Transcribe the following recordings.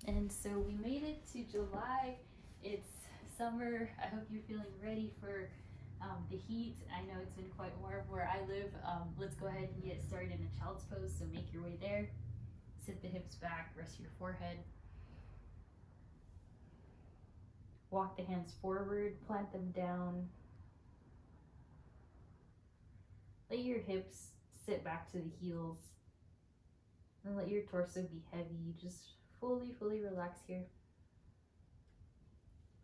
And so we made it to July. It's summer. I hope you're feeling ready for the heat. I know it's been quite warm where I live. Let's go ahead and get started in a child's pose. So make your way there. Sit the hips back, rest your forehead. Walk the hands forward, plant them down. Let your hips sit back to the heels. And let your torso be heavy. Just fully relax here.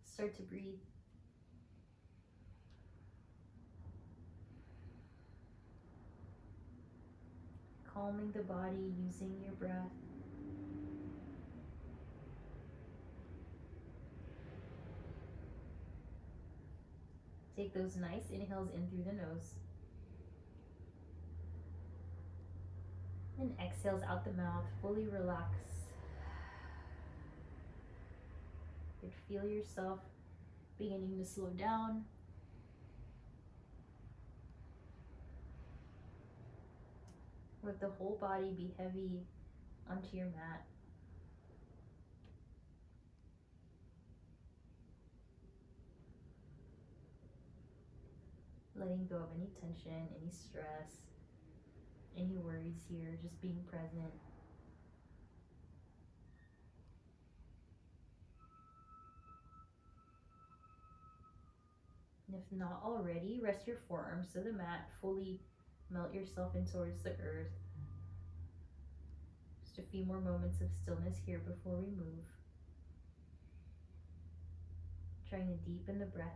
Start to breathe. Calming the body using your breath. Take those nice inhales in through the nose. And exhales out the mouth, fully relax. You feel yourself beginning to slow down. Let the whole body be heavy onto your mat. Letting go of any tension, any stress, any worries here, just being present. And if not already, rest your forearms to the mat, fully melt yourself in towards the earth. Just a few more moments of stillness here before we move. Trying to deepen the breath.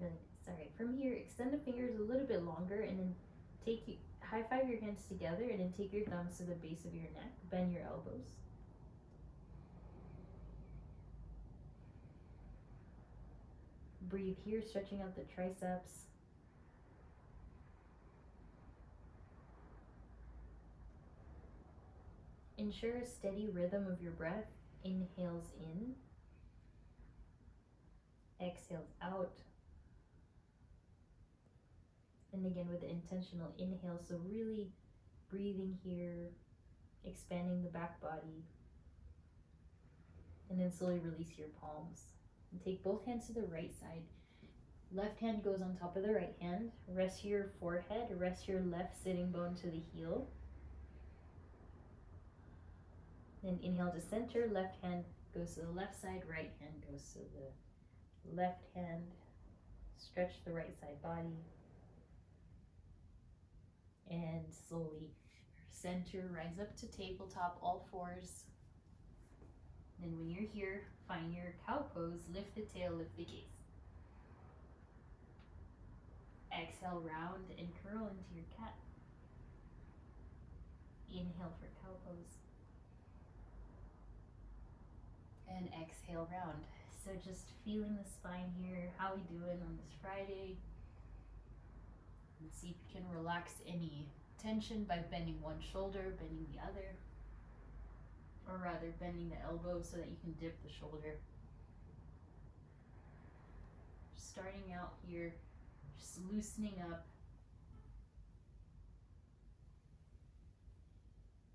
Really nice. All right, from here, extend the fingers a little bit longer and then high five your hands together and then take your thumbs to the base of your neck. Bend your elbows. Breathe here, stretching out the triceps. Ensure a steady rhythm of your breath. Inhales in. Exhales out. And again with the intentional inhale, so really breathing here, expanding the back body. And then slowly release your palms. And take both hands to the right side. Left hand goes on top of the right hand. Rest your forehead, rest your left sitting bone to the heel. Then inhale to center, left hand goes to the left side, right hand goes to the left hand. Stretch the right side body. And slowly center, rise up to tabletop, all fours. Then when you're here, find your cow pose, lift the tail, lift the gaze. Exhale, round and curl into your cat. Inhale for cow pose. And exhale, round. So just feeling the spine here. How we doing on this Friday? And see if you can relax any tension by bending one shoulder, bending the other. Or rather, bending the elbow so that you can dip the shoulder. Just starting out here, just loosening up.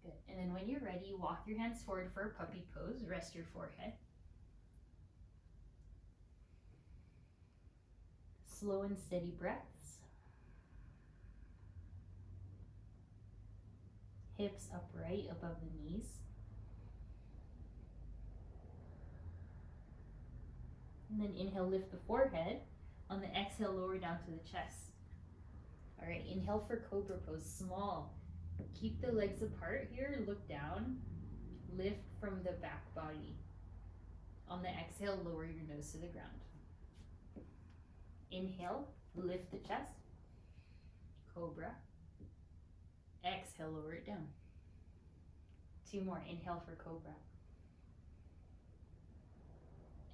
Good. And then when you're ready, walk your hands forward for a puppy pose. Rest your forehead. Slow and steady breaths. Hips upright above the knees. And then inhale, lift the forehead. On the exhale, lower down to the chest. All right, inhale for cobra pose, small. Keep the legs apart here, look down. Lift from the back body. On the exhale, lower your nose to the ground. Inhale, lift the chest. Cobra. Exhale, lower it down. Two more, inhale for cobra.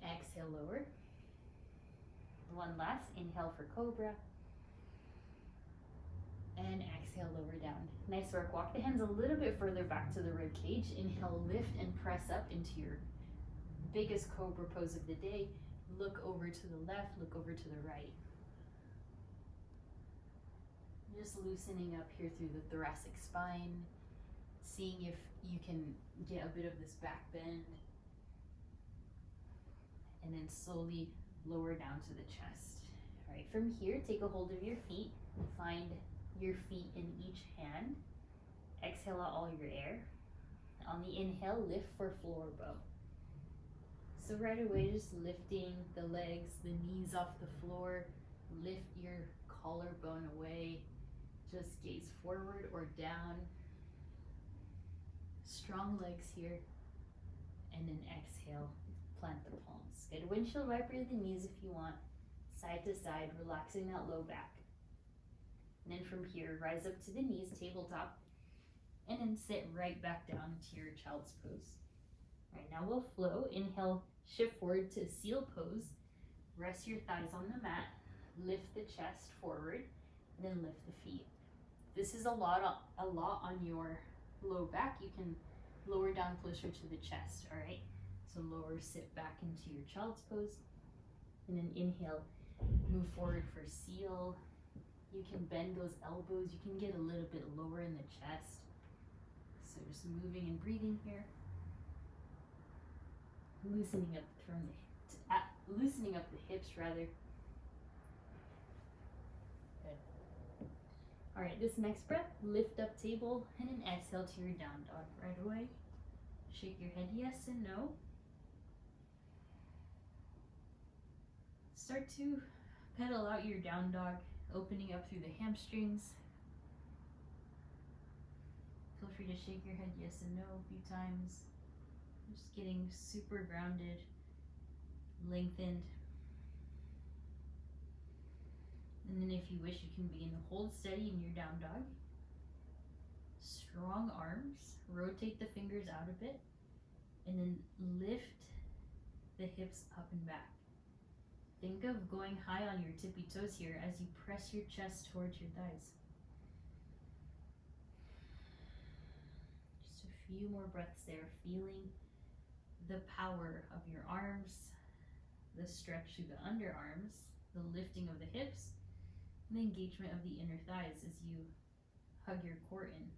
Exhale, lower. One last, inhale for cobra. And exhale, lower down. Nice work. Walk the hands a little bit further back to the rib cage. Inhale, lift and press up into your biggest cobra pose of the day. Look over to the left, look over to the right. Just loosening up here through the thoracic spine, seeing if you can get a bit of this back bend, and then slowly lower down to the chest. All right, from here, take a hold of your feet, find your feet in each hand. Exhale out all your air. On the inhale, lift for floor bow. So right away, just lifting the legs, the knees off the floor, lift your collarbone away, just gaze forward or down. Strong legs here, and then exhale, plant the palms. Good, windshield wiper the knees if you want, side to side, relaxing that low back. And then from here, rise up to the knees, tabletop, and then sit right back down to your child's pose. All right, now we'll flow. Inhale, shift forward to seal pose. Rest your thighs on the mat, lift the chest forward, and then lift the feet. This is a lot on your low back. You can lower down closer to the chest, all right? So lower, sit back into your child's pose, and then inhale, move forward for seal. You can bend those elbows. You can get a little bit lower in the chest. So just moving and breathing here. Loosening up loosening up the hips rather. Good. All right, this next breath, lift up table and then exhale to your down dog right away. Shake your head yes and no. Start to pedal out your down dog, opening up through the hamstrings. Feel free to shake your head yes and no a few times. Just getting super grounded, lengthened. And then if you wish, you can begin to hold steady in your down dog. Strong arms, rotate the fingers out a bit, and then lift the hips up and back. Think of going high on your tippy toes here as you press your chest towards your thighs. Just a few more breaths there, feeling the power of your arms, the stretch through the underarms, the lifting of the hips, and the engagement of the inner thighs as you hug your core in.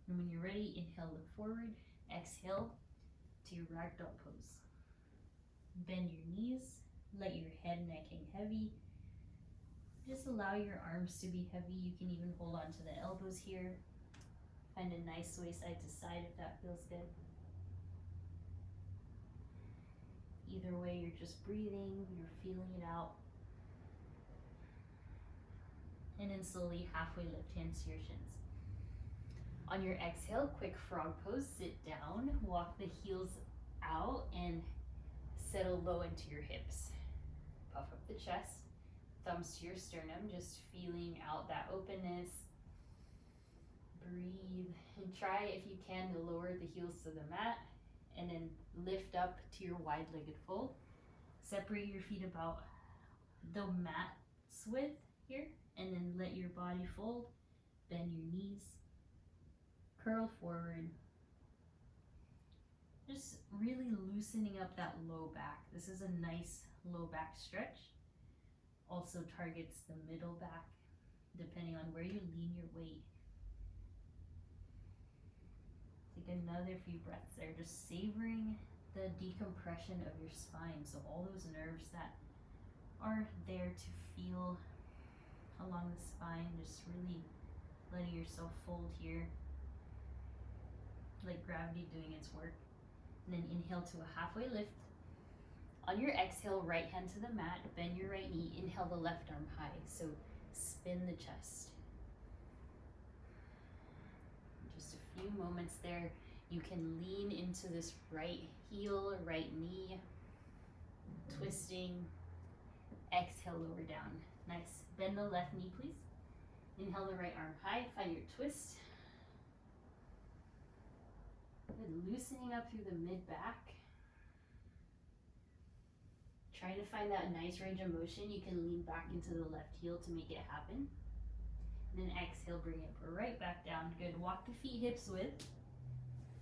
And when you're ready, inhale, look forward, exhale to your ragdoll pose. Bend your knees, let your head, neck hang heavy. Just allow your arms to be heavy. You can even hold on to the elbows here. Find a nice sway side to side if that feels good. Either way, you're just breathing, you're feeling it out. And then slowly halfway lift hands to your shins. On your exhale, quick frog pose, sit down, walk the heels out and settle low into your hips. Puff up the chest, thumbs to your sternum, just feeling out that openness. Breathe and try, if you can, to lower the heels to the mat and then lift up to your wide-legged fold. Separate your feet about the mat's width here and then let your body fold. Bend your knees, curl forward. Just really loosening up that low back. This is a nice low back stretch. Also targets the middle back, depending on where you lean your weight. Take another few breaths there, just savoring the decompression of your spine. So all those nerves that are there to feel along the spine, just really letting yourself fold here, like gravity doing its work. And then inhale to a halfway lift. On your exhale, right hand to the mat, bend your right knee, inhale the left arm high. So spin the chest. Just a few moments there. You can lean into this right heel, right knee, twisting. Exhale, lower down. Nice. Bend the left knee, please. Inhale the right arm high, find your twist. Good. Loosening up through the mid-back. Trying to find that nice range of motion. You can lean back into the left heel to make it happen. And then exhale, bring it right back down. Good. Walk the feet hips width.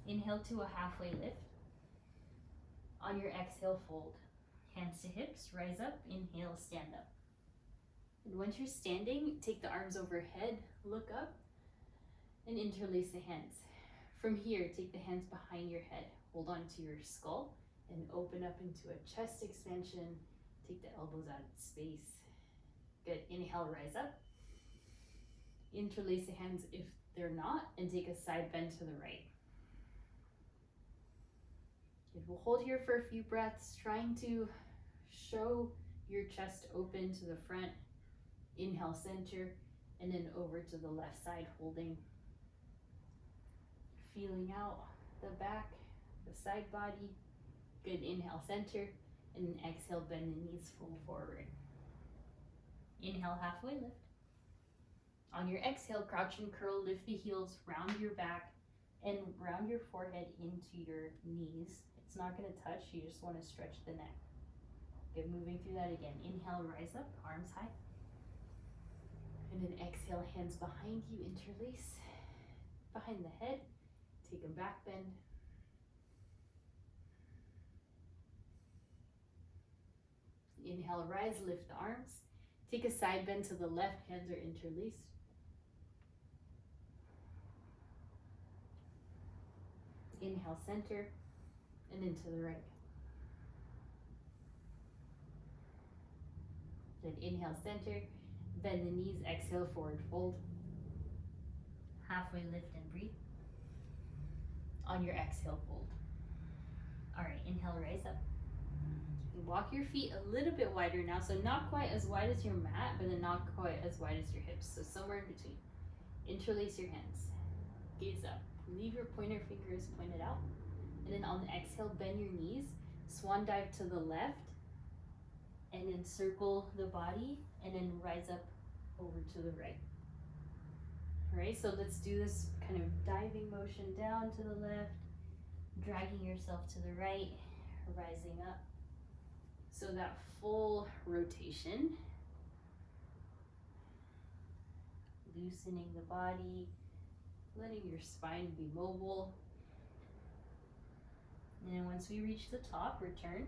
Inhale to a halfway lift. On your exhale, fold. Hands to hips, rise up. Inhale, stand up. And once you're standing, take the arms overhead, look up, and interlace the hands. From here, take the hands behind your head, hold on to your skull, and open up into a chest expansion. Take the elbows out of space. Good. Inhale, rise up. Interlace the hands if they're not, and take a side bend to the right. Good. We'll hold here for a few breaths, trying to show your chest open to the front. Inhale, center, and then over to the left side, holding. Feeling out the back, the side body. Good. Inhale, center, and then exhale, bend the knees, fold forward. Inhale, halfway lift. On your exhale, crouch and curl, lift the heels, round your back, and round your forehead into your knees. It's not going to touch, you just want to stretch the neck. Good, moving through that again. Inhale, rise up, arms high. And then exhale, hands behind you, interlace. Behind the head, take a back bend. Inhale, rise, lift the arms. Take a side bend to the left, hands are interlaced. Inhale, center, and then to the right. Then inhale, center, bend the knees, exhale, forward fold. Halfway lift and breathe. On your exhale, fold. All right, inhale, rise up. Walk your feet a little bit wider now, so not quite as wide as your mat, but then not quite as wide as your hips, so somewhere in between. Interlace your hands, gaze up, leave your pointer fingers pointed out, and then on the exhale, bend your knees, swan dive to the left, and then circle the body, and then rise up over to the right. All right, so let's do this kind of diving motion down to the left, dragging yourself to the right, rising up. So that full rotation, loosening the body, letting your spine be mobile. And then once we reach the top, return,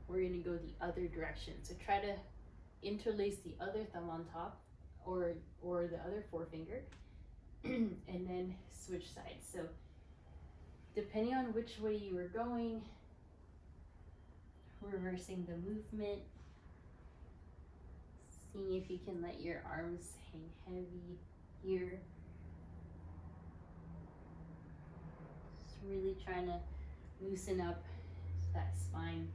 we're gonna go the other direction. So try to interlace the other thumb on top or the other forefinger and then switch sides. So depending on which way you were going, reversing the movement, seeing if you can let your arms hang heavy here. Just really trying to loosen up that spine.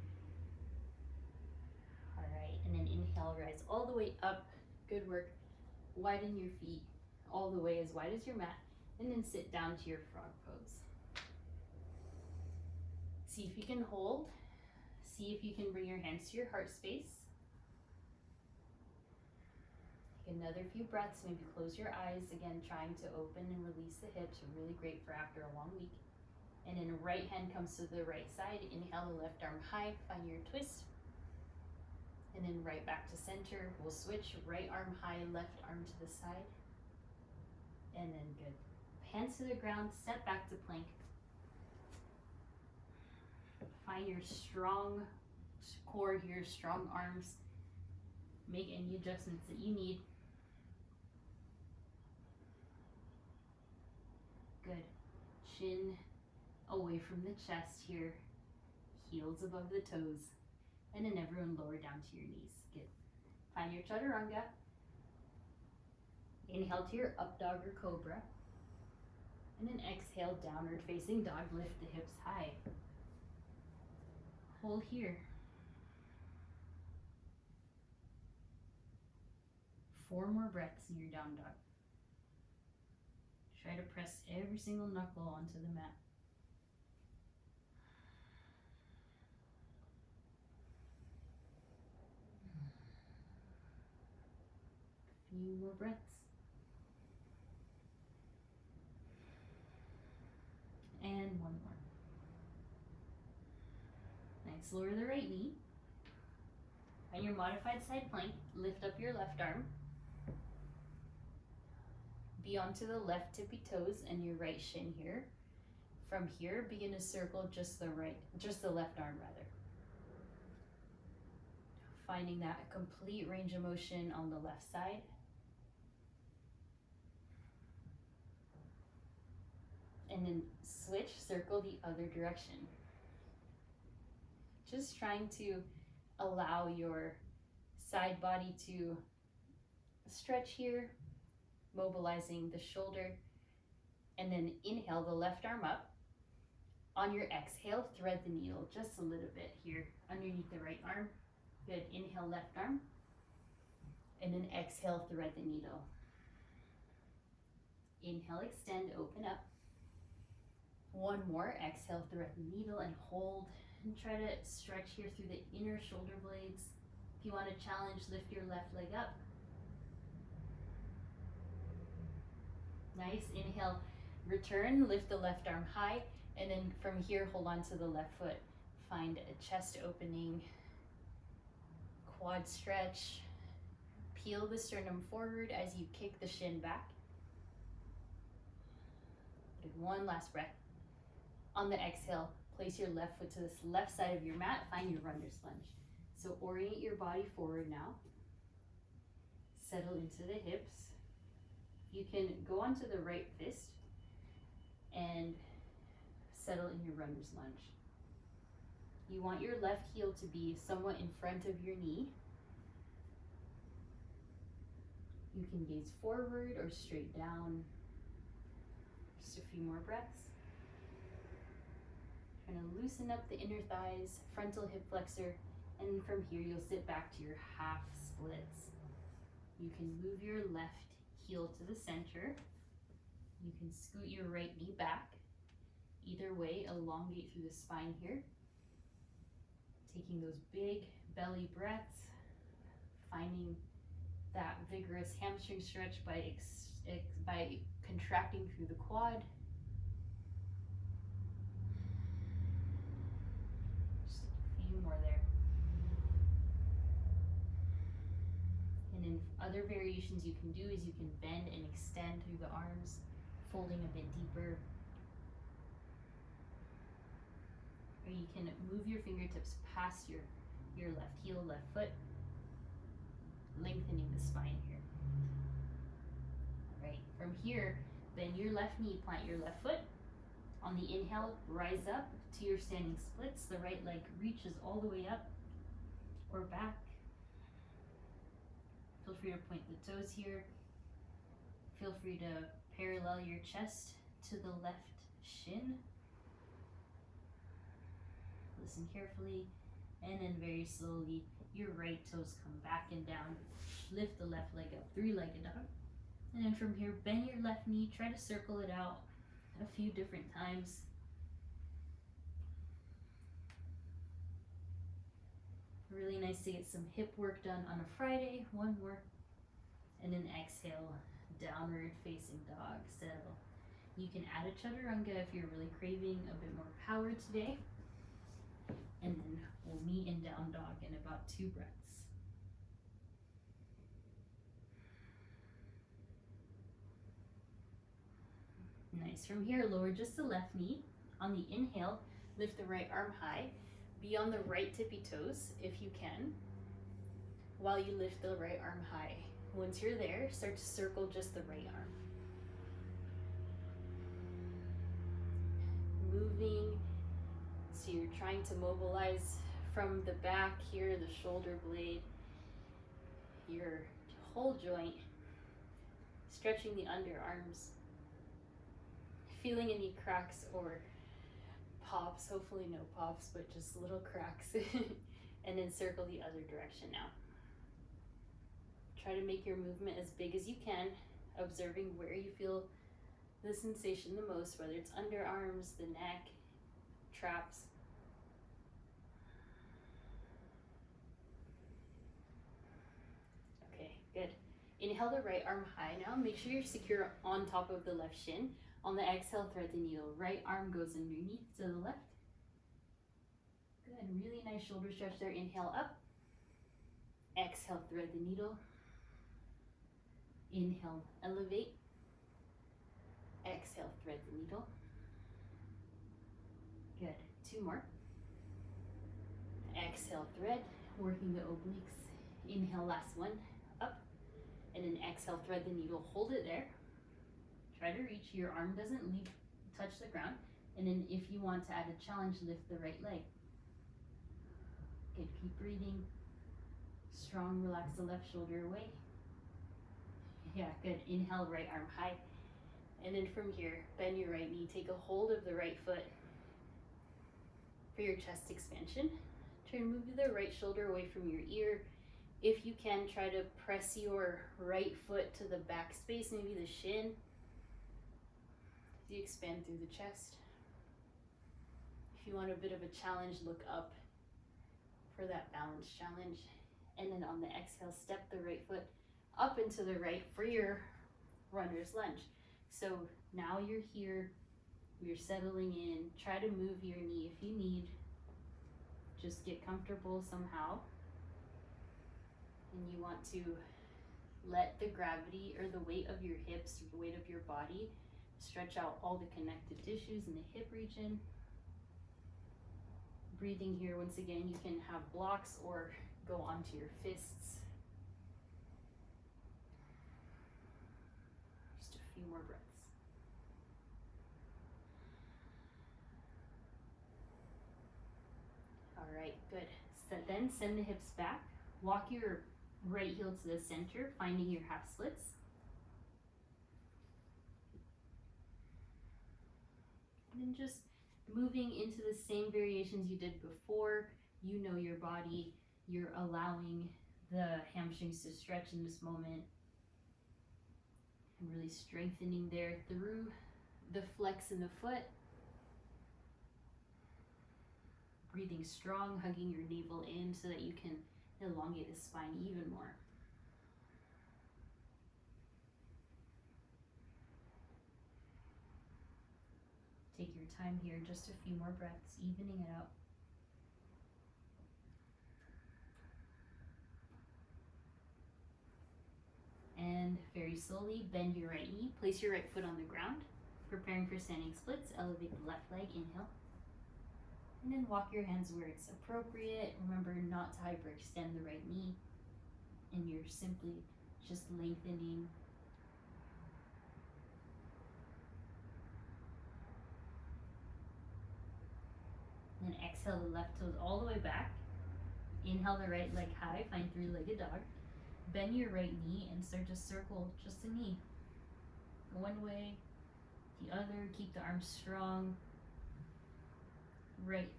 All right, and then inhale, rise all the way up. Good work. Widen your feet all the way as wide as your mat, and then sit down to your frog pose. See if you can hold. See if you can bring your hands to your heart space. Take another few breaths, maybe close your eyes, again trying to open and release the hips, really great for after a long week. And then right hand comes to the right side, inhale the left arm high, find your twist. And then right back to center, we'll switch, right arm high, left arm to the side. And then good. Hands to the ground, step back to plank. Find your strong core here, strong arms. Make any adjustments that you need. Good. Chin away from the chest here. Heels above the toes. And then everyone lower down to your knees. Good. Find your chaturanga. Inhale to your up dog or cobra. And then exhale, downward facing dog. Lift the hips high. Hold here. 4 more breaths in your down dog. Try to press every single knuckle onto the mat. Few more breaths. And 1 more. Nice, lower the right knee. On your modified side plank, lift up your left arm. Be onto the left tippy toes and your right shin here. From here, begin to circle just the left arm rather. finding that complete range of motion on the left side. And then switch, circle the other direction. Just trying to allow your side body to stretch here, mobilizing the shoulder, and then inhale the left arm up. On your exhale, thread the needle just a little bit here underneath the right arm. Good, inhale left arm, and then exhale, thread the needle. Inhale, extend, open up. One more, exhale, thread the needle and hold, and try to stretch here through the inner shoulder blades. If you want to challenge, lift your left leg up. Nice, inhale, return, lift the left arm high, and then from here, hold on to the left foot. Find a chest opening, quad stretch. Peel the sternum forward as you kick the shin back. Good, one last breath. On the exhale, place your left foot to this left side of your mat, find your runner's lunge. So orient your body forward now. Settle into the hips. You can go onto the right fist and settle in your runner's lunge. You want your left heel to be somewhat in front of your knee. You can gaze forward or straight down. Just a few more breaths. Trying to loosen up the inner thighs, frontal hip flexor, and from here you'll sit back to your half splits. You can move your left heel to the center. You can scoot your right knee back. Either way, elongate through the spine here. Taking those big belly breaths, finding that vigorous hamstring stretch by contracting through the quad. Just a few more there. And then other variations you can do is you can bend and extend through the arms, folding a bit deeper. Or you can move your fingertips past your left heel, left foot, lengthening the spine here. All right, from here, bend your left knee, plant your left foot. On the inhale, rise up to your standing splits. The right leg reaches all the way up or back. Feel free to point the toes here. Feel free to parallel your chest to the left shin. Listen carefully, and then very slowly, your right toes come back and down. Lift the left leg up, three-legged dog. And then from here, bend your left knee, try to circle it out a few different times. Really nice to get some hip work done on a Friday. One more. And then exhale, downward facing dog, settle. You can add a chaturanga if you're really craving a bit more power today. And then we'll meet in down dog in about 2 breaths. Nice. From here, lower just the left knee. On the inhale, lift the right arm high. Be on the right tippy toes if you can, while you lift the right arm high. Once you're there, start to circle just the right arm. Moving. So you're trying to mobilize from the back here, the shoulder blade, your whole joint, stretching the underarms, feeling any cracks or pops, hopefully no pops, but just little cracks, and then circle the other direction now. Try to make your movement as big as you can, observing where you feel the sensation the most, whether it's underarms, the neck, traps. Okay, good. Inhale the right arm high now. Make sure you're secure on top of the left shin. On the exhale, thread the needle. Right arm goes underneath to the left. Good, really nice shoulder stretch there. Inhale up. Exhale, thread the needle. Inhale, elevate. Exhale, thread the needle. Good, 2 more. Exhale, thread. working the obliques. Inhale, last one, up, and then exhale, thread the needle, hold it there. Try to reach, your arm doesn't touch the ground, and then if you want to add a challenge, lift the right leg. Good, keep breathing. Strong, relax the left shoulder away. Yeah, good, inhale, right arm high. And then from here, bend your right knee, take a hold of the right foot for your chest expansion. Try to move the right shoulder away from your ear. If you can, try to press your right foot to the back space, maybe the shin. You expand through the chest. If you want a bit of a challenge, look up for that balance challenge. And then on the exhale, step the right foot up into the right for your runner's lunge. So now you're here, you're settling in. Try to move your knee if you need. Just get comfortable somehow. And you want to let the gravity or the weight of your hips, or the weight of your body, stretch out all the connective tissues in the hip region. Breathing here, once again, you can have blocks or go onto your fists. Just a few more breaths. All right, good. So then send the hips back. Walk your right heel to the center, finding your half splits. And then just moving into the same variations you did before. You know your body. You're allowing the hamstrings to stretch in this moment. And really strengthening there through the flex in the foot. Breathing strong, hugging your navel in so that you can elongate the spine even more. Take your time here, just a few more breaths, evening it out. And very slowly bend your right knee, place your right foot on the ground, preparing for standing splits. Elevate the left leg, inhale. And then walk your hands where it's appropriate. Remember not to hyperextend the right knee. And you're simply just lengthening. And then exhale the left toes all the way back. Inhale the right leg high, find three-legged dog. Bend your right knee and start to circle just the knee. One way, the other, keep the arms strong.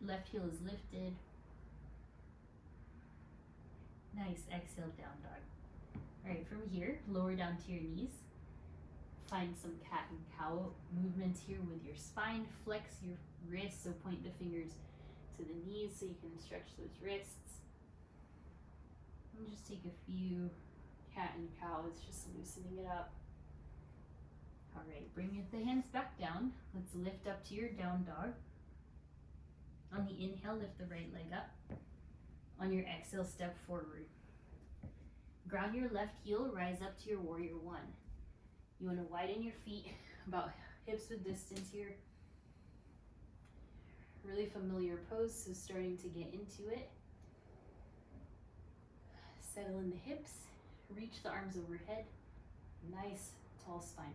Left heel is lifted. Nice, exhale, down dog. All right, from here, lower down to your knees. Find some cat and cow movements here with your spine. Flex your wrists, so point the fingers to the knees so you can stretch those wrists. And just take a few cat and cows, just loosening it up. All right, bring the hands back down. Let's lift up to your down dog. On the inhale, lift the right leg up. On your exhale, step forward. Ground your left heel, rise up to your warrior one. You want to widen your feet, about hips width distance here. Really familiar pose, so starting to get into it. Settle in the hips, reach the arms overhead. Nice, tall spine.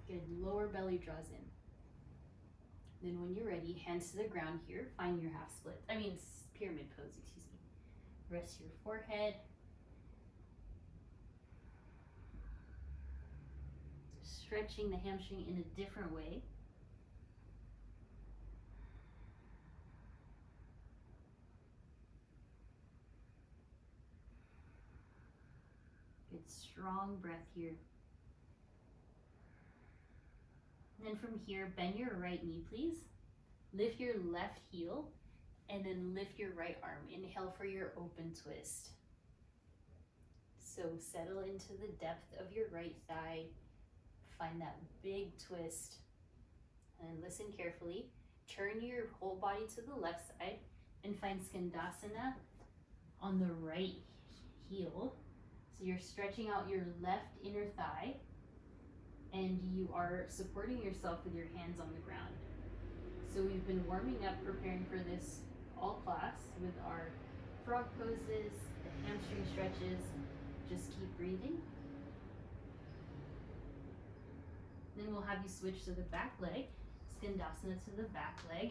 Good, lower belly draws in. Then when you're ready, hands to the ground here, find your half split. Pyramid pose, excuse me. Rest your forehead. Stretching the hamstring in a different way. Good, strong breath here. Then from here, bend your right knee, please. Lift your left heel, and then lift your right arm. Inhale for your open twist. So settle into the depth of your right thigh. Find that big twist. And listen carefully. Turn your whole body to the left side and find Skandasana on the right heel. So you're stretching out your left inner thigh, and you are supporting yourself with your hands on the ground. So we've been warming up, preparing for this all class with our frog poses, the hamstring stretches. Just keep breathing. Then we'll have you switch to the back leg, Skandasana to the back leg.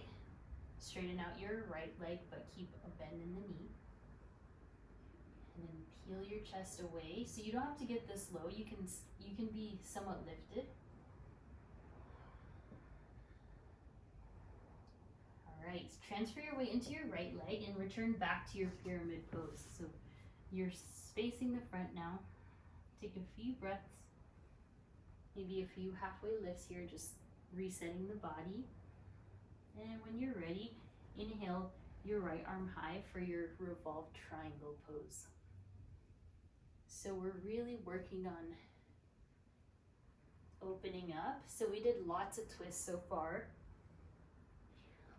Straighten out your right leg, but keep a bend in the knee. And then peel your chest away. So you don't have to get this low. You can be somewhat lifted. All right, transfer your weight into your right leg and return back to your pyramid pose. So you're spacing the front now. Take a few breaths. Maybe a few halfway lifts here, just resetting the body. And when you're ready, inhale your right arm high for your Revolve triangle pose. So we're really working on opening up. So we did lots of twists so far,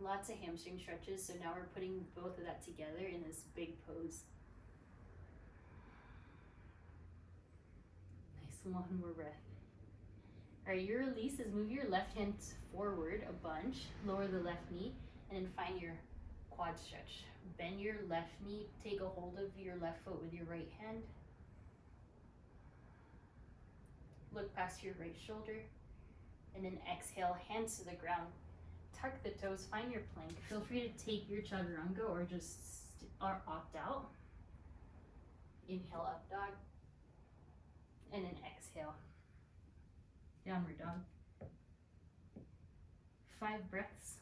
lots of hamstring stretches. So now we're putting both of that together in this big pose. Nice, one more breath. All right, your release is move your left hand forward a bunch, lower the left knee, and then find your quad stretch. Bend your left knee, take a hold of your left foot with your right hand. Look past your right shoulder, and then exhale, hands to the ground. Tuck the toes, find your plank. Feel free to take your chaturanga or just opt out. Inhale, up dog, and then exhale. Downward dog. 5 breaths.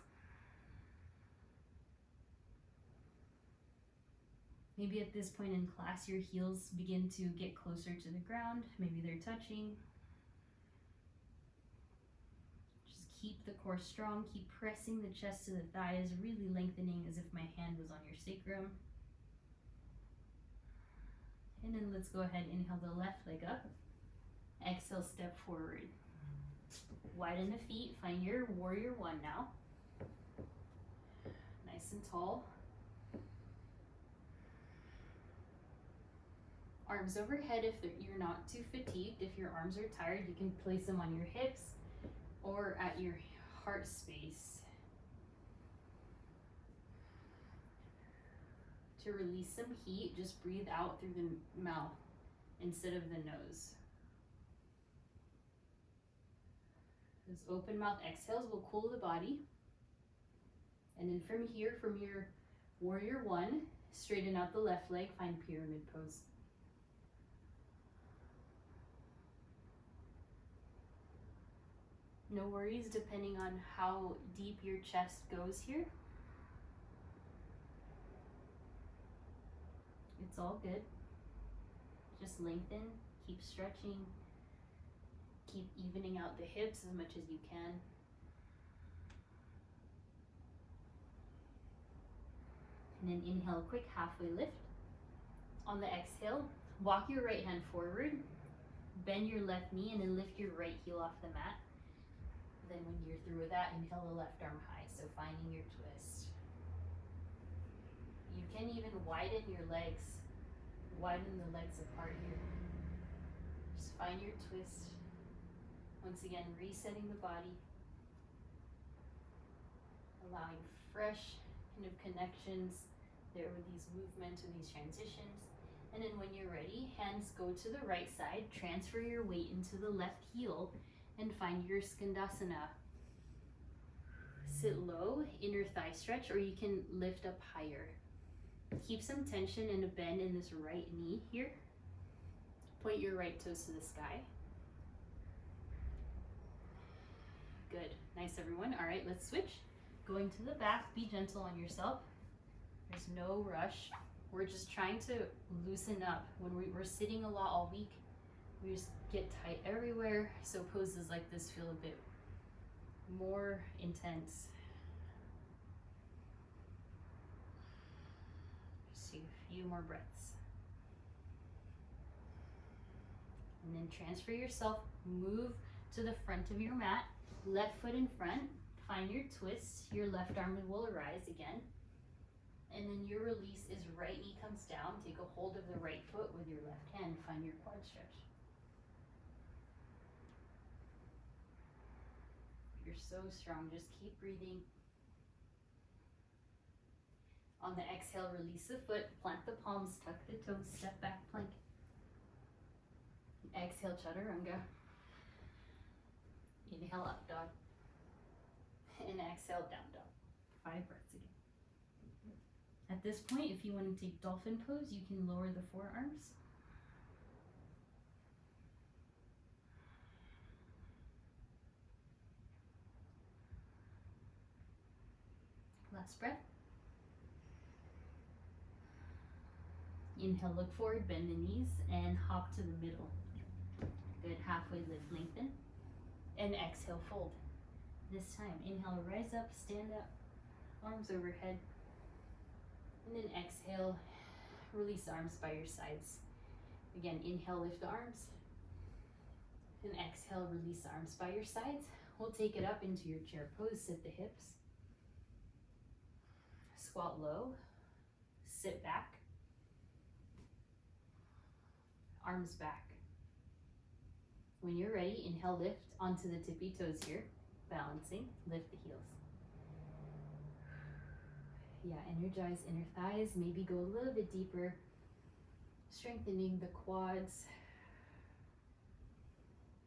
Maybe at this point in class, your heels begin to get closer to the ground. Maybe they're touching. Just keep the core strong. Keep pressing the chest to the thighs, really lengthening as if my hand was on your sacrum. And then let's go ahead, inhale the left leg up. Exhale, step forward. Widen the feet, find your warrior one now. Nice and tall. Arms overhead if you're not too fatigued. If your arms are tired, you can place them on your hips or at your heart space. To release some heat, just breathe out through the mouth instead of the nose. Those open mouth exhales will cool the body. And then from here, from your warrior one, straighten out the left leg, find pyramid pose. No worries depending on how deep your chest goes here. It's all good. Just lengthen, keep stretching. Keep evening out the hips as much as you can. And then inhale, a quick halfway lift. On the exhale, walk your right hand forward, bend your left knee, and then lift your right heel off the mat. Then when you're through with that, inhale the left arm high, so finding your twist. You can even widen your legs, widen the legs apart here. Just find your twist. Once again, resetting the body, allowing fresh kind of connections there with these movements, with these transitions. And then when you're ready, hands go to the right side, transfer your weight into the left heel, and find your Skandasana. Sit low, inner thigh stretch, or you can lift up higher. Keep some tension and a bend in this right knee here. Point your right toes to the sky. Good, nice everyone. All right, let's switch. Going to the back, be gentle on yourself. There's no rush. We're just trying to loosen up. When we're sitting a lot all week, we just get tight everywhere. So poses like this feel a bit more intense. Just take a few more breaths. And then transfer yourself, move to the front of your mat. Left foot in front, find your twist, your left arm will arise again. And then your release is right knee comes down, take a hold of the right foot with your left hand, find your quad stretch. You're so strong, just keep breathing. On the exhale, release the foot, plant the palms, tuck the toes, step back plank. Exhale, chaturanga. Inhale, up dog. And exhale, down dog. 5 breaths again. At this point, if you want to take dolphin pose, you can lower the forearms. Last breath. Inhale, look forward, bend the knees, and hop to the middle. Good, halfway lift, lengthen. And exhale, fold. This time, inhale, rise up, stand up, arms overhead. And then exhale, release arms by your sides. Again, inhale, lift the arms. And exhale, release arms by your sides. We'll take it up into your chair pose, sit the hips. Squat low, sit back. Arms back. When you're ready, inhale, lift onto the tippy toes here. Balancing, lift the heels. Yeah, energize inner thighs. Maybe go a little bit deeper. Strengthening the quads.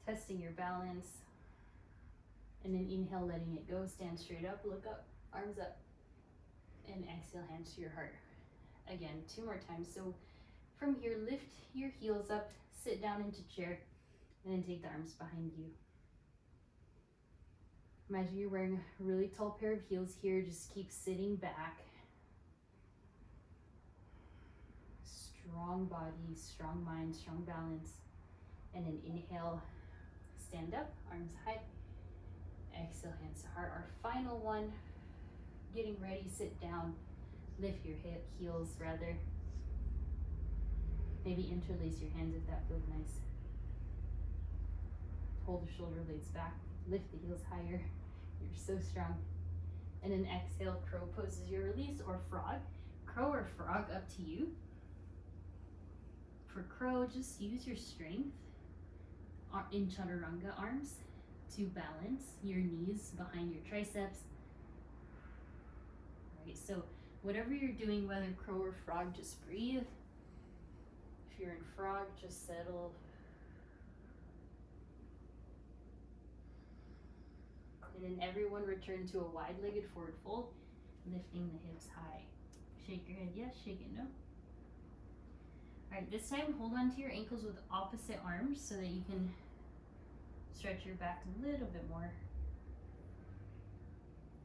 Testing your balance. And then inhale, letting it go. Stand straight up, look up, arms up. And exhale, hands to your heart. Again, 2 more times. So from here, lift your heels up, sit down into chair, and then take the arms behind you. Imagine you're wearing a really tall pair of heels here. Just keep sitting back. Strong body, strong mind, strong balance. And then inhale, stand up, arms high. Exhale, hands to heart. Our final one. Getting ready, sit down, lift your heels rather. Maybe interlace your hands if that feels nice. Hold the shoulder blades back, lift the heels higher. You're so strong. And then exhale, crow pose as your release, or frog. Crow or frog, up to you. For crow, just use your strength in chaturanga arms to balance your knees behind your triceps. So whatever you're doing, whether crow or frog, just breathe. If you're in frog, just settle. And then everyone return to a wide-legged forward fold, lifting the hips high. Shake your head yes, shake it no. All right, this time hold on to your ankles with opposite arms so that you can stretch your back a little bit more.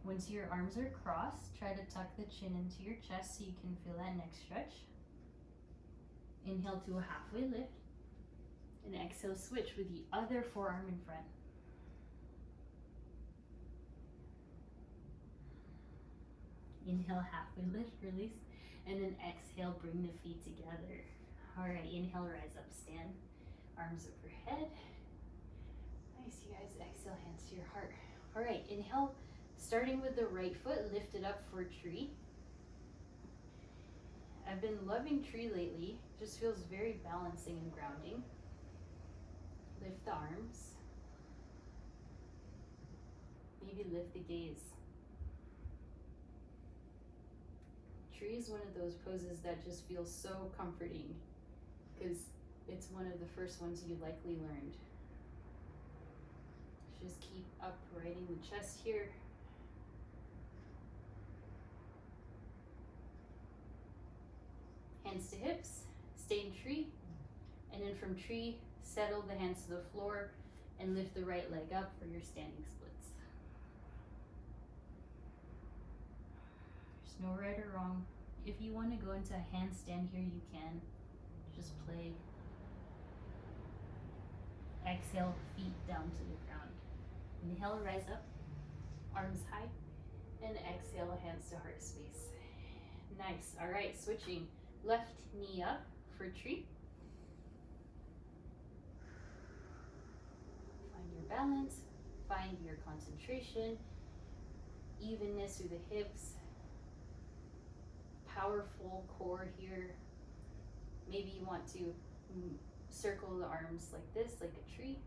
Once your arms are crossed, try to tuck the chin into your chest so you can feel that neck stretch. Inhale to a halfway lift. And exhale, switch with the other forearm in front. Inhale, halfway lift, release. And then exhale, bring the feet together. All right, inhale, rise up, stand. Arms overhead. Nice, you guys. Exhale, hands to your heart. All right, inhale. Starting with the right foot, lift it up for tree. I've been loving tree lately. Just feels very balancing and grounding. Lift the arms. Maybe lift the gaze. Tree is one of those poses that just feels so comforting because it's one of the first ones you likely learned. Just keep uprighting the chest here. Hands to hips, stay in tree, and then from tree, settle the hands to the floor and lift the right leg up for your standing splits. There's no right or wrong. If you want to go into a handstand here, you can. Just play. Exhale, feet down to the ground. Inhale, rise up, arms high, and exhale, hands to heart space. Nice. All right, switching. Left knee up for tree. Find your balance, find your concentration, evenness through the hips, powerful core here. Maybe you want to circle the arms like this, like a tree.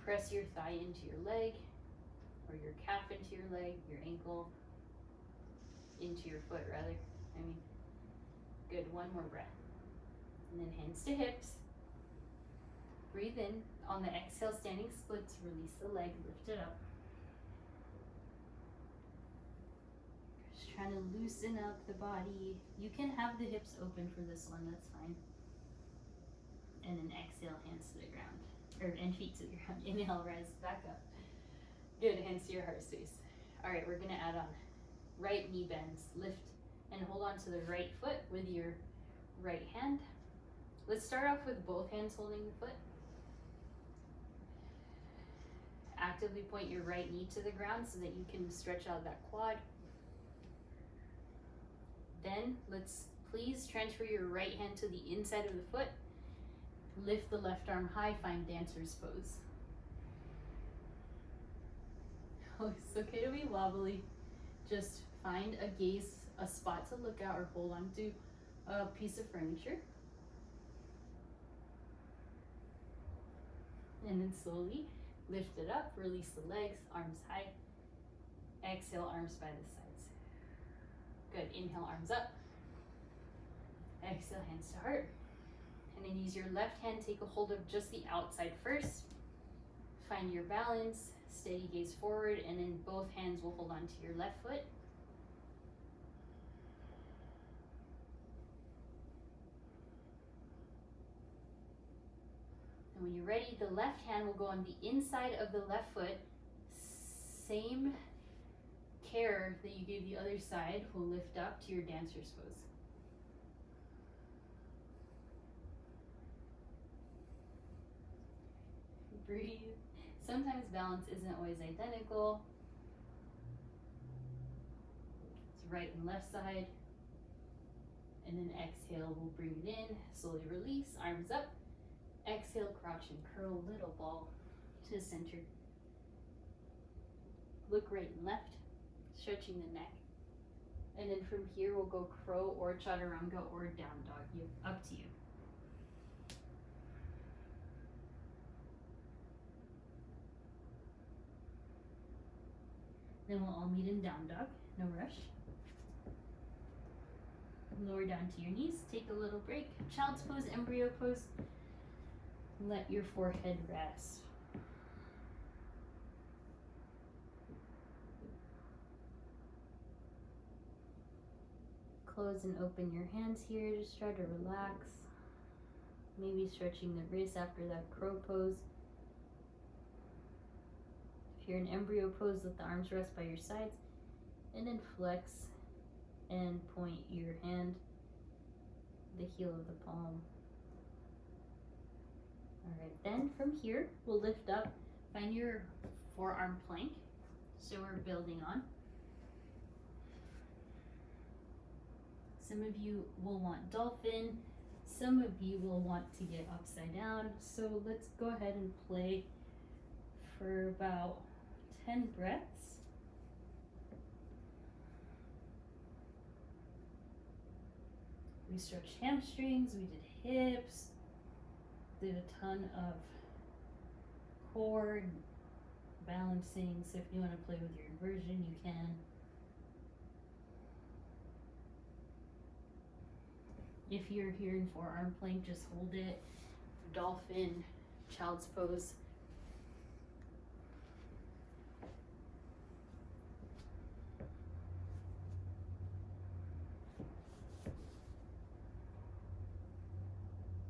Press your thigh into your leg. or your calf into your leg, your ankle into your foot rather. Good, one more breath. And then hands to hips. Breathe in. On the exhale, standing splits, release the leg, lift it up. Just trying to loosen up the body. You can have the hips open for this one, that's fine. And then exhale, hands to the ground, and feet to the ground. Inhale, rise back up. Good, hands to your heart space. All right, we're gonna add on right knee bends. Lift and hold on to the right foot with your right hand. Let's start off with both hands holding the foot. Actively point your right knee to the ground so that you can stretch out that quad. Then let's please transfer your right hand to the inside of the foot. Lift the left arm high, find dancer's pose. Oh, it's okay to be wobbly. Just find a gaze, a spot to look at or hold on to a piece of furniture. And then slowly lift it up, release the legs, arms high. Exhale, arms by the sides. Good, inhale, arms up. Exhale, hands to heart. And then use your left hand, take a hold of just the outside first. Find your balance, steady gaze forward, and then both hands will hold on to your left foot. And when you're ready, the left hand will go on the inside of the left foot. Same care that you gave the other side will lift up to your dancer's pose. Breathe. Sometimes balance isn't always identical. It's right and left side. And then exhale, we'll bring it in, slowly release, arms up. Exhale, crouch and curl, little ball to center. Look right and left, stretching the neck. And then from here, we'll go crow or chaturanga or down dog, up to you. Then we'll all meet in down dog, no rush. Lower down to your knees, take a little break. Child's pose, embryo pose. Let your forehead rest. Close and open your hands here, just try to relax. Maybe stretching the wrists after that crow pose. If you're in embryo pose, let the arms rest by your sides, and then flex and point your hand, the heel of the palm. All right, then from here, we'll lift up, find your forearm plank. So we're building on. Some of you will want dolphin, some of you will want to get upside down. So let's go ahead and play for about 10 breaths. We stretched hamstrings, we did hips, did a ton of core and balancing. So if you want to play with your inversion, you can. If you're here in forearm plank, just hold it. Dolphin, child's pose.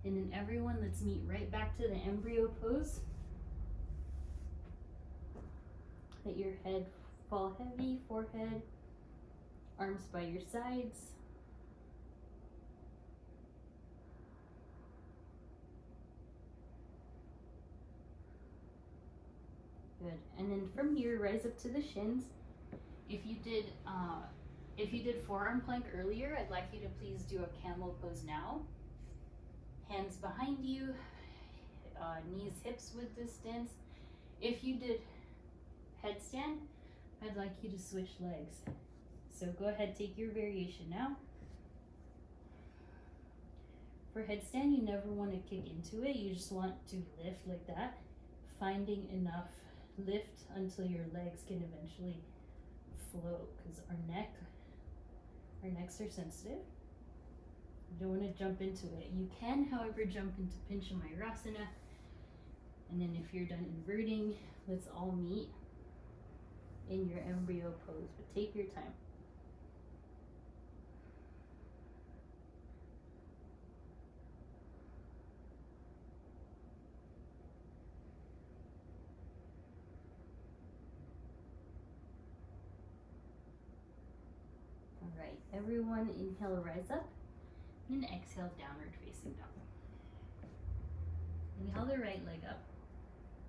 And then everyone, let's meet right back to the embryo pose. Let your head fall heavy, forehead, arms by your sides. Good. And then from here, rise up to the shins. If you did forearm plank earlier, I'd like you to please do a camel pose now. Hands behind you, knees, hips with distance. If you did headstand, I'd like you to switch legs. So go ahead, take your variation now. For headstand, you never want to kick into it. You just want to lift like that, finding enough lift until your legs can eventually float, because our necks are sensitive. You don't want to jump into it. You can, however, jump into Pincha Mayurasana. And then if you're done inverting, let's all meet in your embryo pose, but take your time. All right, everyone inhale, rise up, and exhale, downward facing dog. Inhale the right leg up,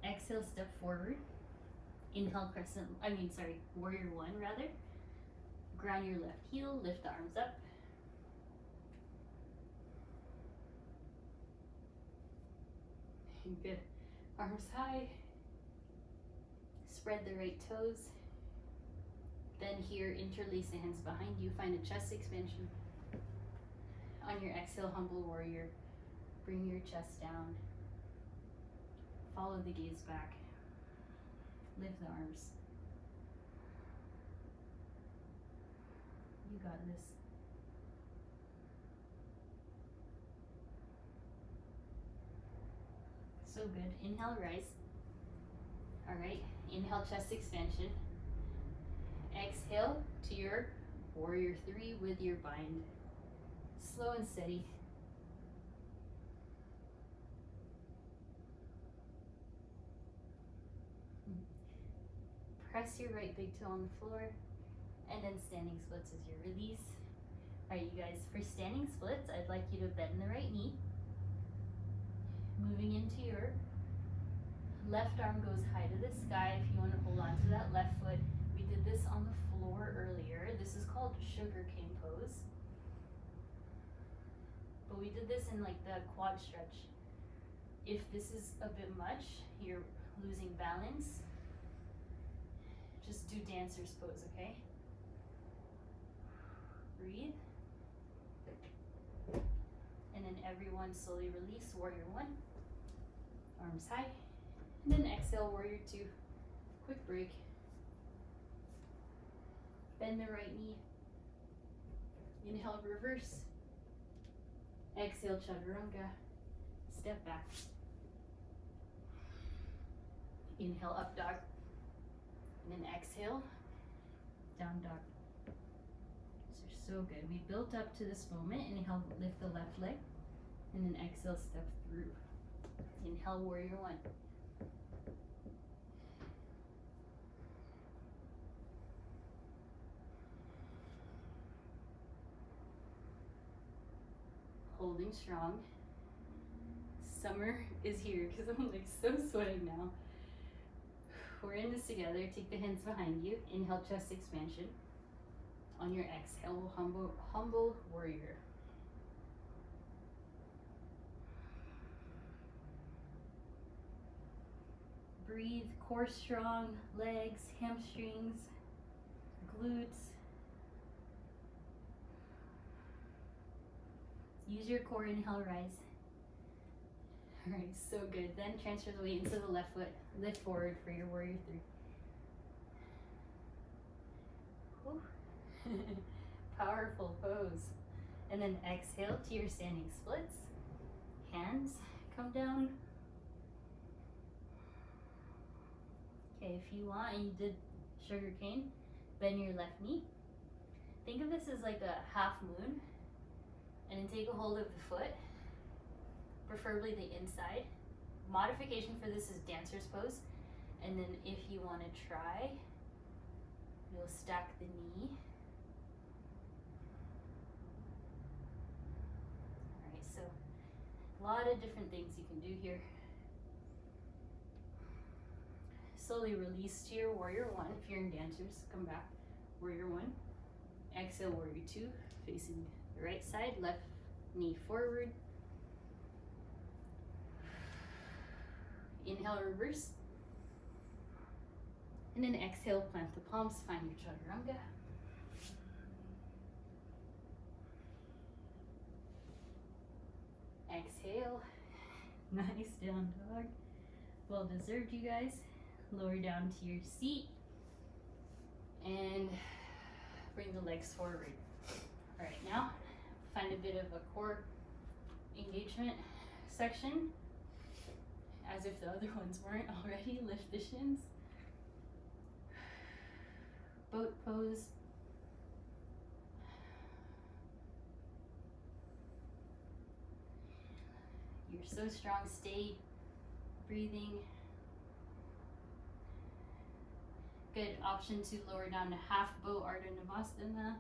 exhale, step forward. Inhale, warrior one rather. Ground your left heel, lift the arms up. Good. Arms high. Spread the right toes. Then here, interlace the hands behind you. Find a chest expansion. On your exhale, humble warrior. Bring your chest down. Follow the gaze back. Lift the arms. You got this. So good. Inhale, rise. All right. Inhale, chest expansion. Exhale to your warrior three with your bind. Slow and steady. Press your right big toe on the floor, and then standing splits as your release. All right, you guys, for standing splits, I'd like you to bend the right knee. Moving into your left arm goes high to the sky. If you want to hold on to that left foot, we did this on the floor earlier. This is called sugar cane pose. But we did this in like the quad stretch. If this is a bit much, you're losing balance, just do dancer's pose, okay? Breathe. And then everyone slowly release, warrior one. Arms high. And then exhale, warrior two. Quick break. Bend the right knee. Inhale, reverse. Exhale, chaturanga. Step back. Inhale, up dog. And then exhale, down dog. So good. We built up to this moment. Inhale, lift the left leg. And then exhale, step through. Inhale, warrior one. Holding strong. Summer is here because I'm like so sweating now. We're in this together. Take the hands behind you. Inhale, chest expansion. On your exhale, humble warrior. Breathe, core strong, legs, hamstrings, glutes. Use your core, inhale, rise. All right, so good. Then transfer the weight into the left foot. Lift forward for your warrior three. Powerful pose. And then exhale to your standing splits. Hands come down. Okay, if you want and you did sugar cane, bend your left knee. Think of this as like a half moon. And then take a hold of the foot, preferably the inside. Modification for this is dancer's pose. And then if you want to try, you'll stack the knee. All right, so a lot of different things you can do here. Slowly release to your warrior one. If you're in dancers, come back. Warrior one. Exhale, warrior two, facing the right side, left knee forward. Inhale, reverse. And then exhale, plant the palms, find your chaturanga. Exhale. Nice, down dog. Well deserved, you guys. lower down to your seat and bring the legs forward. All right, now find a bit of a core engagement section, as if the other ones weren't already. Lift the shins. Boat pose. You're so strong. Stay breathing. Good option to lower down to half bow Ardha Navasana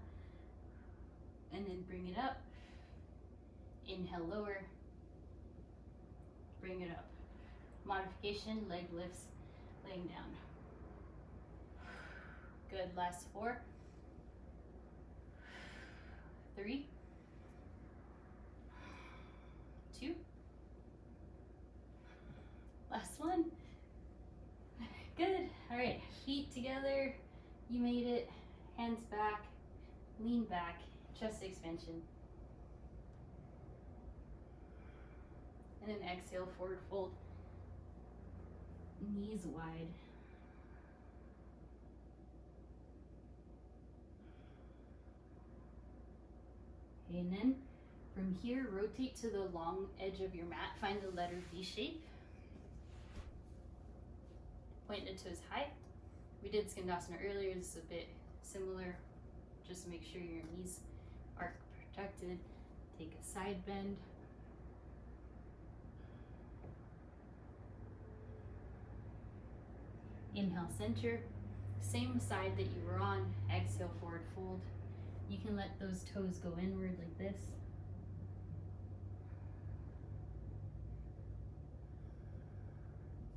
and then bring it up. Inhale, lower. Bring it up. Modification, leg lifts, laying down. Good, last 4, 3, 2, last 1. Good, all right, feet together, you made it, hands back, lean back, chest extension. And then exhale, forward fold, knees wide. Okay, and then from here, rotate to the long edge of your mat, find the letter V shape. Point the toes high. We did Skandasana earlier, this is a bit similar. Just make sure your knees are protected. Take a side bend. Inhale, center. Same side that you were on, exhale, forward fold. You can let those toes go inward like this.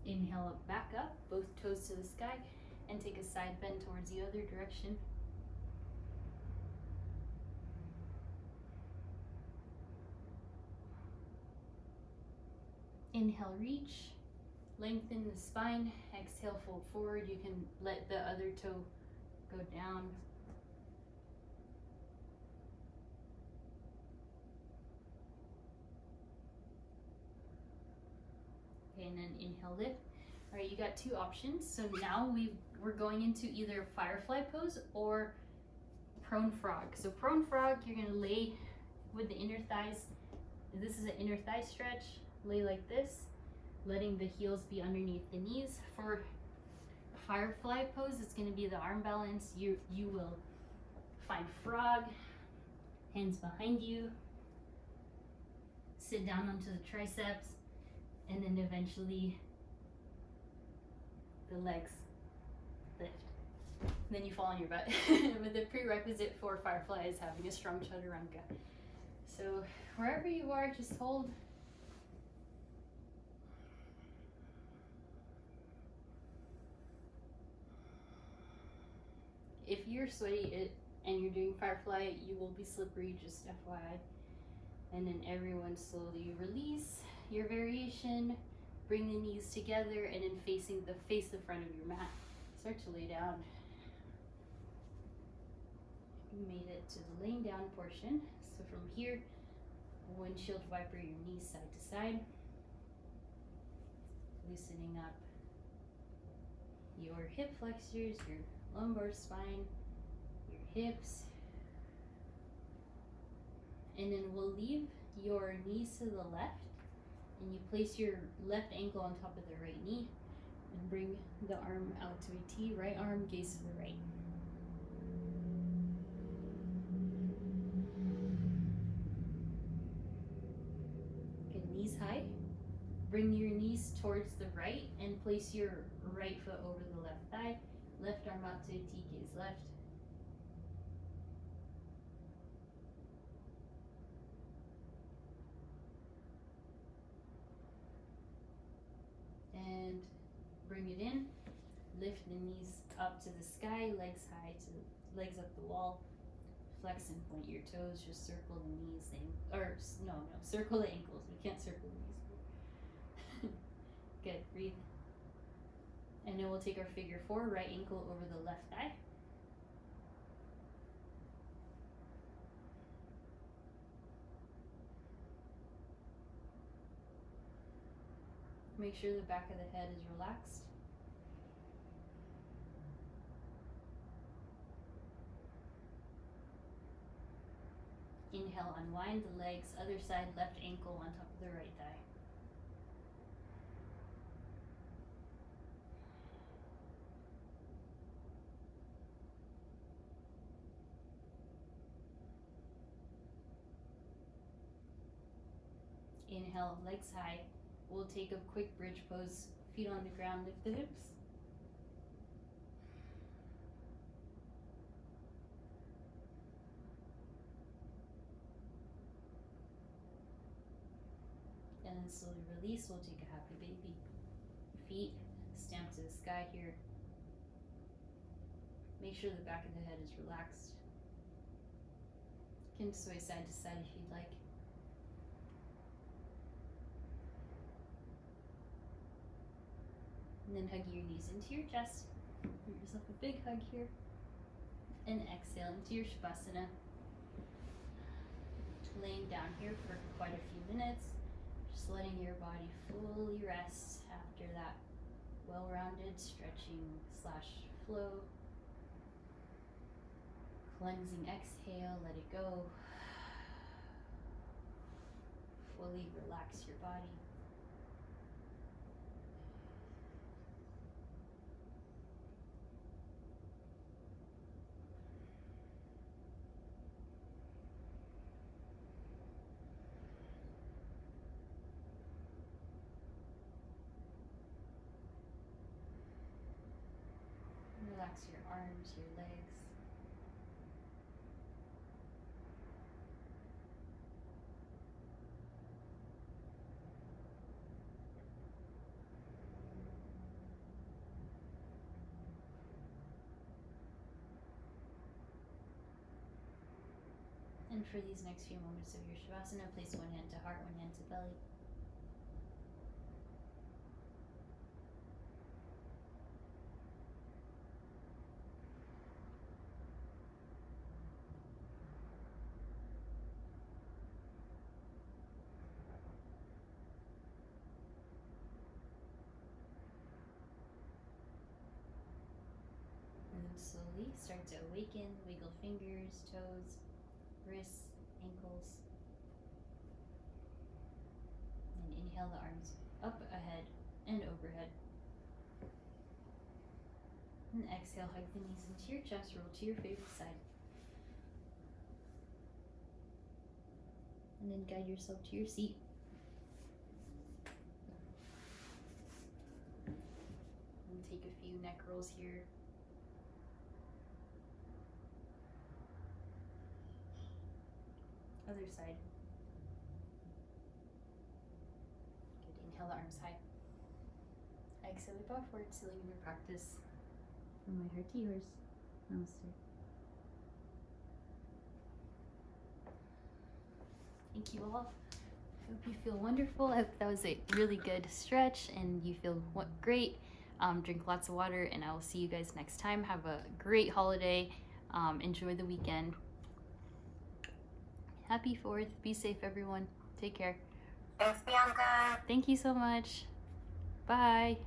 Inhale up, back up, both toes to the sky, and take a side bend towards the other direction. Inhale, reach, lengthen the spine, exhale, fold forward. You can let the other toe go down. Okay, and then inhale, lift. All right, you got 2 options. So now we're going into either Firefly Pose or Prone Frog. So Prone Frog, you're gonna lay with the inner thighs. This is an inner thigh stretch. Lay like this, letting the heels be underneath the knees. For Firefly Pose, it's gonna be the arm balance. You will find frog, hands behind you, sit down onto the triceps, and then eventually the legs lift. And then you fall on your butt. But the prerequisite for Firefly is having a strong chaturanga. So wherever you are, just hold. If you're sweaty and you're doing Firefly, you will be slippery, just FYI. And then everyone slowly release your variation, bring the knees together, and then face the front of your mat. Start to lay down. You made it to the laying down portion. So from here, windshield wiper your knees side to side, loosening up your hip flexors, your lumbar spine, your hips, and then we'll leave your knees to the left, and you place your left ankle on top of the right knee and bring the arm out to a T. Right arm gaze to the right. Okay, knees high. Bring your knees towards the right and place your right foot over the left thigh. Left arm out to a T, gaze left. And bring it in. Lift the knees up to the sky, legs high to legs up the wall. Flex and point your toes. Just circle the knees, circle the ankles. We can't circle the knees. Good, breathe. And then we'll take our figure 4, right ankle over the left thigh. Make sure the back of the head is relaxed. Inhale, unwind the legs. Other side, left ankle on top of the right thigh. Inhale, legs high. We'll take a quick bridge pose. Feet on the ground, lift the hips. And then slowly release. We'll take a happy baby. Feet stamp to the sky here. Make sure the back of the head is relaxed. You can sway side to side if you'd like. And then hug your knees into your chest. Give yourself a big hug here. And exhale into your Shavasana. Laying down here for quite a few minutes. Just letting your body fully rest after that well-rounded stretching / flow. Cleansing exhale, let it go. Fully relax your body. Relax your arms, your legs. And for these next few moments of your Shavasana, place one hand to heart, one hand to belly. And then slowly start to awaken, wiggle fingers, toes, wrists, ankles. And inhale the arms up, ahead, and overhead. And exhale, hug the knees into your chest, roll to your favorite side. And then guide yourself to your seat. And take a few neck rolls here. Other side. Good. Inhale the arms high. Exhale, we bow forward, sealing your practice. From my heart to yours. Namaste. Thank you all. I hope you feel wonderful. I hope that was a really good stretch and you feel great. Drink lots of water, and I will see you guys next time. Have a great holiday. Enjoy the weekend. Happy 4th. Be safe, everyone. Take care. Thanks, Bianca. Thank you so much. Bye.